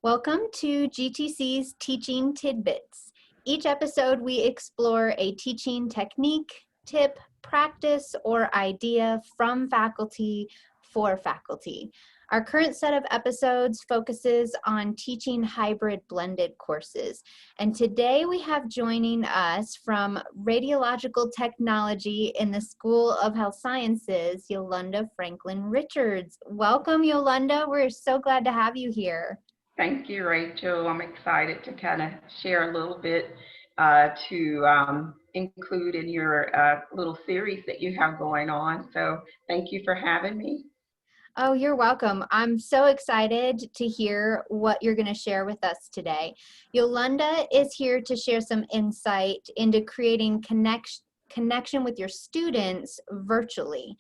Welcome to GTC's Teaching Tidbits. Each episode, we explore a teaching technique, tip, practice, or idea from faculty for faculty. Our current set of episodes focuses on teaching hybrid blended courses. And today we have joining us from Radiological Technology in the School of Health Sciences, Yolunda Franklin-Richards. Welcome, Yolunda. We're so glad to have you here. Thank you, Rachel. I'm excited to kind of share a little bit to include in your little series that you have going on. So thank you for having me. Oh, you're welcome. I'm so excited to hear what you're going to share with us today. Yolunda is here to share some insight into creating connection with your students virtually.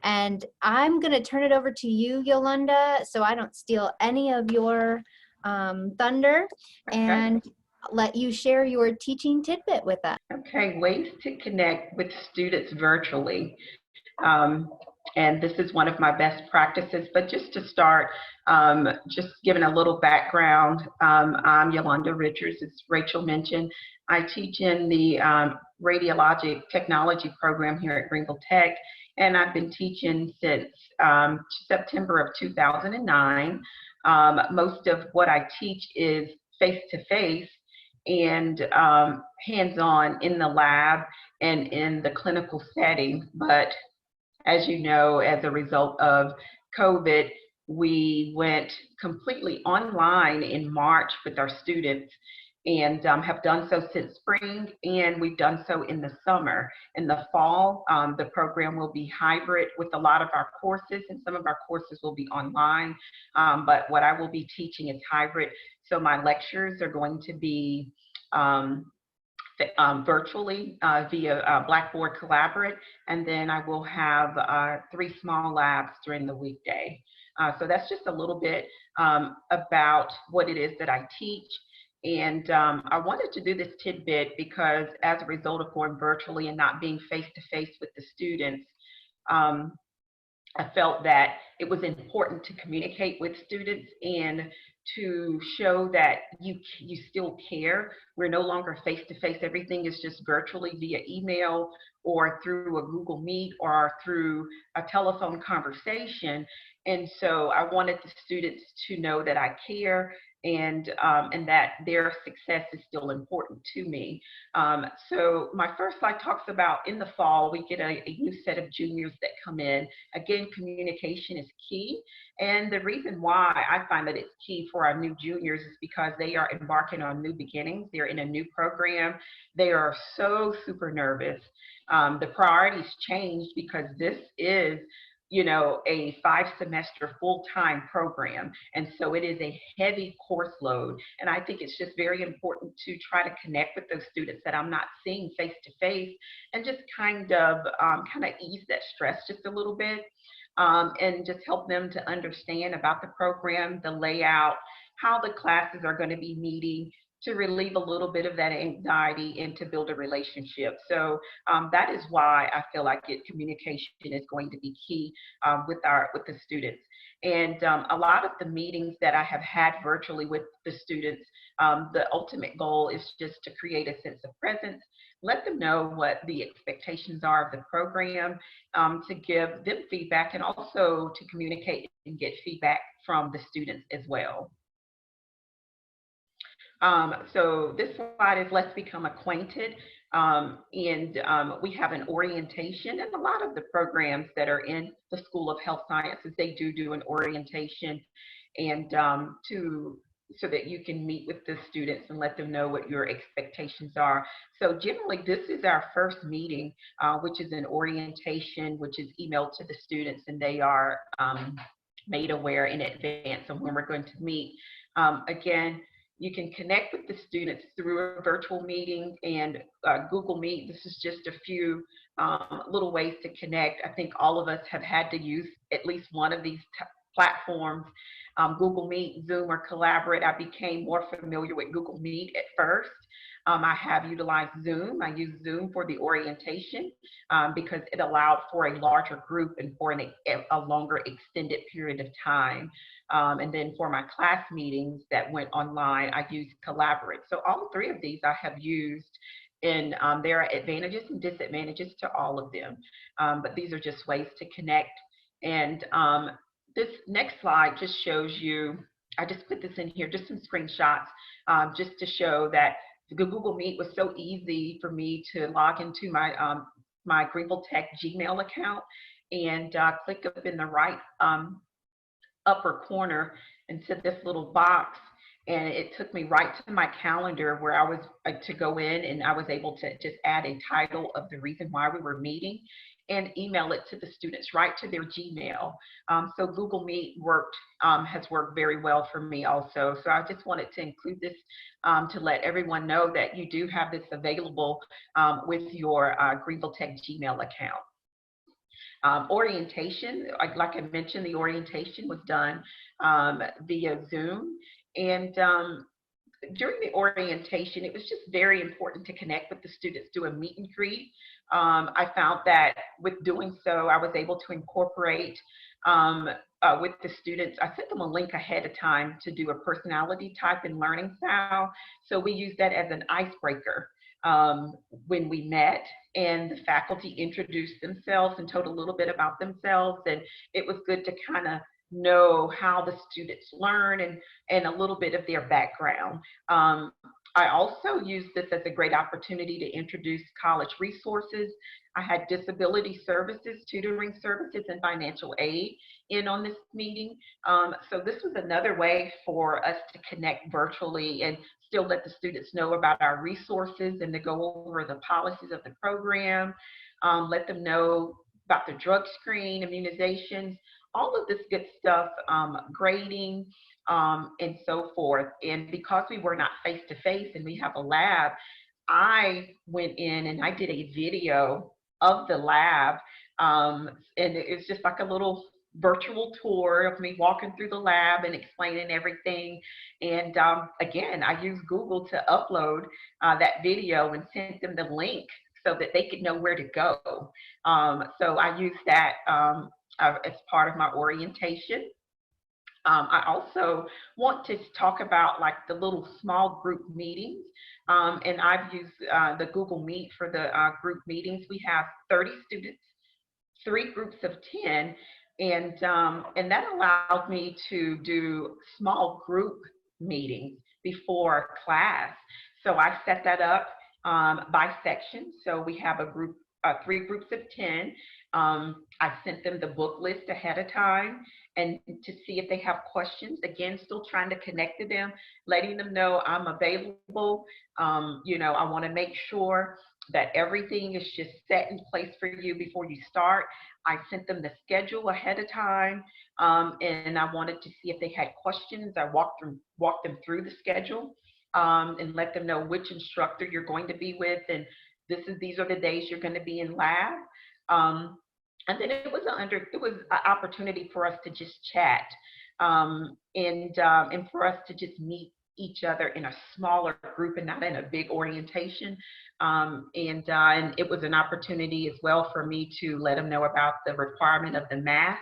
And I'm going to turn it over to you, Yolunda, so I don't steal any of your thunder, and let you share your teaching tidbit with us. Okay, ways to connect with students virtually. And this is one of my best practices, but just to start, just giving a little background, I'm Yolunda Richards, as Rachel mentioned. I teach in the Radiologic Technology program here at Greenville Tech, and I've been teaching since September of 2009. Most of what I teach is face-to-face and hands-on in the lab and in the clinical setting, but as you know, as a result of COVID, we went completely online in March with our students and have done so since spring, and we've done so in the summer. In the fall, the program will be hybrid with a lot of our courses, and some of our courses will be online, but what I will be teaching is hybrid. So my lectures are going to be virtually via Blackboard Collaborate, and then I will have 3 small labs during the weekday. So that's just a little bit about what it is that I teach. And I wanted to do this tidbit because as a result of going virtually and not being face-to-face with the students, I felt that it was important to communicate with students and to show that you still care. We're no longer face-to-face. Everything is just virtually via email or through a Google Meet or through a telephone conversation. And so I wanted the students to know that I care and that their success is still important to me. So my first slide talks about in the fall, we get a new set of juniors that come in. Again, communication is key. And the reason why I find that it's key for our new juniors is because they are embarking on new beginnings. They're in a new program. They are so super nervous. The priorities changed because this is a 5-semester full-time program. And so it is a heavy course load. And I think it's just very important to try to connect with those students that I'm not seeing face-to-face and just kind of ease that stress just a little bit and just help them to understand about the program, the layout, how the classes are going to be meeting, to relieve a little bit of that anxiety and to build a relationship. So that is why I feel like communication is going to be key with the students. And a lot of the meetings that I have had virtually with the students, the ultimate goal is just to create a sense of presence, let them know what the expectations are of the program, to give them feedback, and also to communicate and get feedback from the students as well. So this slide is let's become acquainted, and we have an orientation, and a lot of the programs that are in the School of Health Sciences, they do an orientation, and so that you can meet with the students and let them know what your expectations are. So generally, this is our first meeting, which is an orientation, which is emailed to the students, and they are made aware in advance of when we're going to meet. Again, you can connect with the students through a virtual meeting and Google Meet. This is just a few little ways to connect. I think all of us have had to use at least one of these platforms Google Meet, Zoom, or Collaborate. I became more familiar with Google Meet at first. I have utilized Zoom. I use Zoom for the orientation because it allowed for a larger group and for a longer extended period of time. And then for my class meetings that went online, I used Collaborate. So all three of these I have used, and there are advantages and disadvantages to all of them. But these are just ways to connect. And this next slide just shows you, I just put this in here, just some screenshots, just to show that the Google Meet was so easy for me to log into my Greenville Tech Gmail account and click up in the right upper corner into this little box, and it took me right to my calendar where I was to go in, and I was able to just add a title of the reason why we were meeting and email it to the students right to their Gmail. So Google Meet has worked very well for me also. So I just wanted to include this to let everyone know that you do have this available with your Greenville Tech Gmail account. Orientation, like I mentioned, the orientation was done via Zoom. And during the orientation, it was just very important to connect with the students, do a meet and greet. I found that with doing so, I was able to incorporate with the students. I sent them a link ahead of time to do a personality type and learning style. So we used that as an icebreaker when we met, and the faculty introduced themselves and told a little bit about themselves. And it was good to kind of know how the students learn and a little bit of their background. I also used this as a great opportunity to introduce college resources. I had disability services, tutoring services, and financial aid in on this meeting. So this was another way for us to connect virtually and still let the students know about our resources and to go over the policies of the program, let them know about the drug screen, immunizations, all of this good stuff, grading, and so forth. And because we were not face-to-face and we have a lab, I went in and I did a video of the lab, and it's just like a little virtual tour of me walking through the lab and explaining everything. And again, I used Google to upload that video and sent them the link so that they could know where to go. So I used that as part of my orientation. I also want to talk about like the little small group meetings, and I've used the Google Meet for the group meetings. We have 30 students, 3 groups of 10, and that allowed me to do small group meetings before class. So I set that up by section. So we have a group, 3 groups of 10. I sent them the book list ahead of time and to see if they have questions. Again, still trying to connect to them, letting them know I'm available. You know, I want to make sure that everything is just set in place for you before you start. I sent them the schedule ahead of time, and I wanted to see if they had questions. I walked them through the schedule and let them know which instructor you're going to be with, and these are the days you're going to be in lab. And then it was an opportunity for us to just chat and for us to just meet each other in a smaller group and not in a big orientation. And it was an opportunity as well for me to let them know about the requirement of the mask,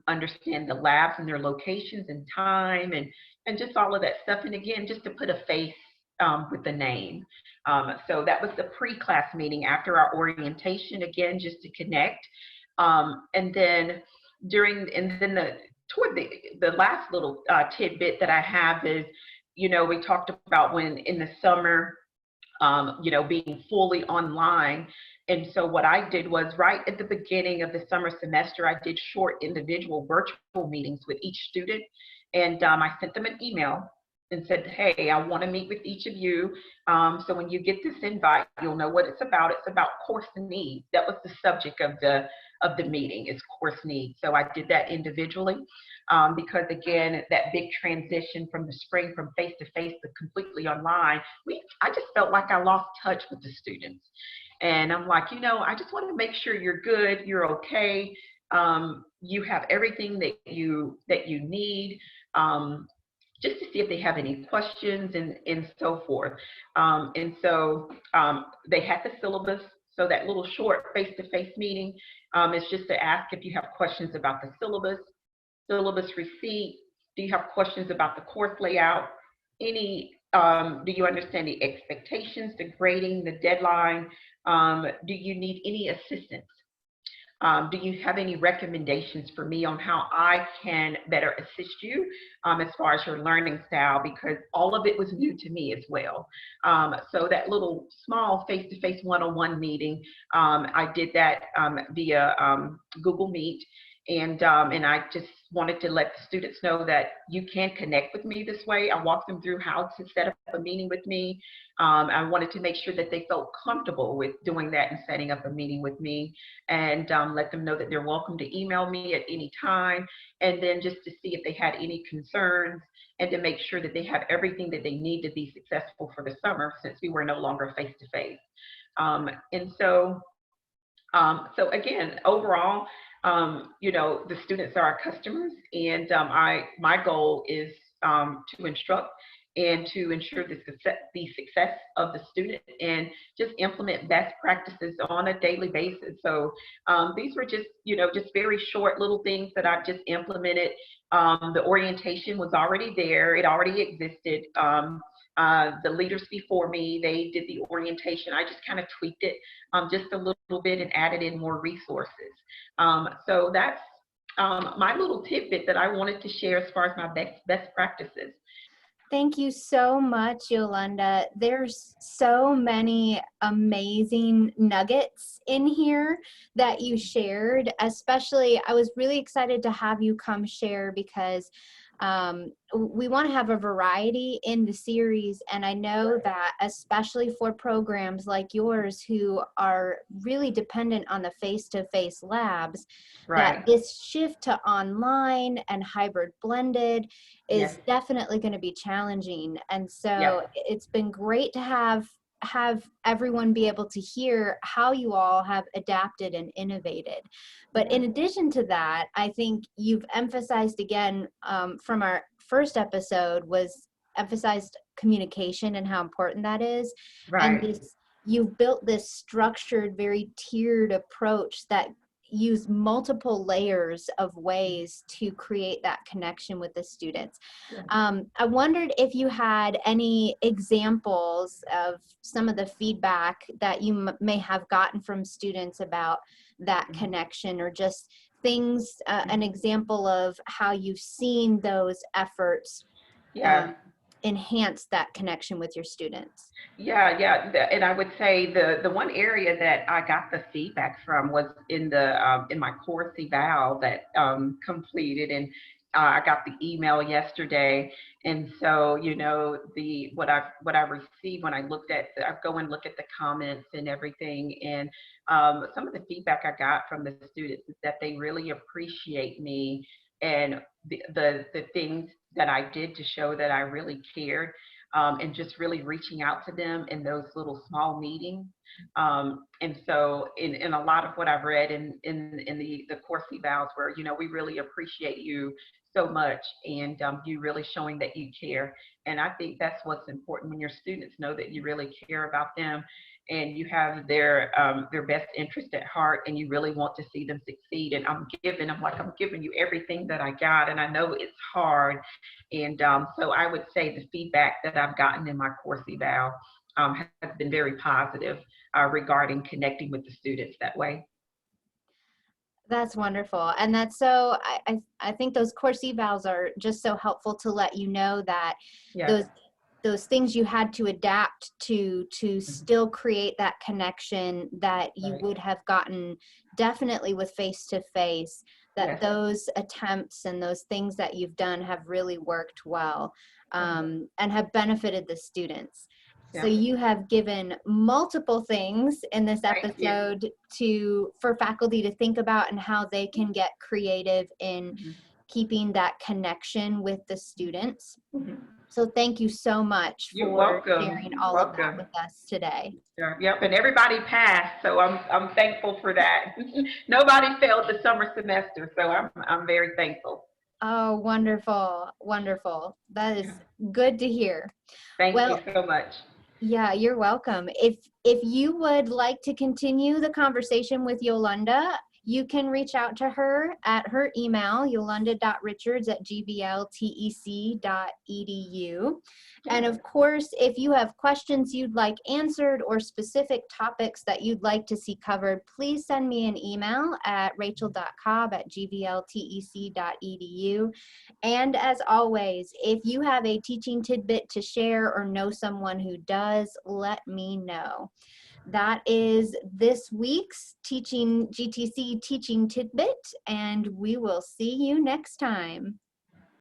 understand the labs and their locations and time, and just all of that stuff. And again, just to put a face with the name. So that was the pre-class meeting after our orientation, again, just to connect. And then toward the last little tidbit that I have is, you know, we talked about when in the summer, you know, being fully online. And so what I did was right at the beginning of the summer semester, I did short individual virtual meetings with each student. And I sent them an email and said, hey, I want to meet with each of you. So when you get this invite, you'll know what it's about. It's about course needs. That was the subject of the meeting, is course needs. So I did that individually because, again, that big transition from the spring from face-to-face to completely online, I just felt like I lost touch with the students. And I'm like, you know, I just want to make sure you're good, you're okay. you have everything that you need. Just to see if they have any questions and so forth. They had the syllabus. So that little short face-to-face meeting is just to ask if you have questions about the syllabus receipt. Do you have questions about the course layout? Do you understand the expectations, the grading, the deadline? Do you need any assistance? Do you have any recommendations for me on how I can better assist you as far as your learning style? Because all of it was new to me as well. So that little small face-to-face one-on-one meeting, I did that via Google Meet. And I just wanted to let the students know that you can connect with me this way. I walked them through how to set up a meeting with me. I wanted to make sure that they felt comfortable with doing that and setting up a meeting with me, and let them know that they're welcome to email me at any time, and then just to see if they had any concerns and to make sure that they have everything that they need to be successful for the summer, since we were no longer face-to-face. So again, overall, the students are our customers, and my goal is to instruct and to ensure the success of the student, and just implement best practices on a daily basis. So these were just very short little things that I've just implemented. The orientation was already there; it already existed. The leaders before me, they did the orientation. I just kind of tweaked it just a little bit and added in more resources. So that's my little tidbit that I wanted to share as far as my best practices. Thank you so much, Yolunda. There's so many amazing nuggets in here that you shared. Especially, I was really excited to have you come share, because we want to have a variety in the series, and I know that especially for programs like yours who are really dependent on the face-to-face labs, that this shift to online and hybrid blended is definitely going to be challenging. And so it's been great to have everyone be able to hear how you all have adapted and innovated. But in addition to that, I think you've emphasized again, from our first episode, was emphasized communication and how important that is. And you've built this structured, very tiered approach that use multiple layers of ways to create that connection with the students. I wondered if you had any examples of some of the feedback that you may have gotten from students about that connection, or just things, an example of how you've seen those efforts enhance that connection with your students. And I would say the one area that I got the feedback from was in my course eval that completed, and I got the email yesterday. And so what I received when I go and look at the comments and everything, and some of the feedback I got from the students is that they really appreciate me and the things that I did to show that I really cared, and just really reaching out to them in those little small meetings. And so in a lot of what I've read in the course evals, where we really appreciate you so much, and you really showing that you care. And I think that's what's important, when your students know that you really care about them, and you have their best interest at heart, and you really want to see them succeed. And I'm giving you everything that I got, and I know it's hard. And so I would say the feedback that I've gotten in my course eval has been very positive regarding connecting with the students that way. That's wonderful. And that's so, I think those course evals are just so helpful to let you know that those things you had to adapt to still create that connection that you would have gotten definitely with face-to-face, that those attempts and those things that you've done have really worked well, and have benefited the students. So you have given multiple things in this episode for faculty to think about, and how they can get creative in keeping that connection with the students. Mhm. So thank you so much You're for welcome. sharing You're all of that welcome. with us today. Yeah, yep, and everybody passed, so I'm thankful for that. Nobody failed the summer semester, so I'm very thankful. Oh, wonderful, wonderful. That is good to hear. Thank you Well, so much. yeah, you're welcome. If you would like to continue the conversation with Yolunda, you can reach out to her at her email, yolunda.richards@gbltec.edu. And of course, if you have questions you'd like answered or specific topics that you'd like to see covered, please send me an email at rachel.cobb@gbltec.edu. And as always, if you have a teaching tidbit to share or know someone who does, let me know. That is this week's GTC Teaching Tidbit, and we will see you next time.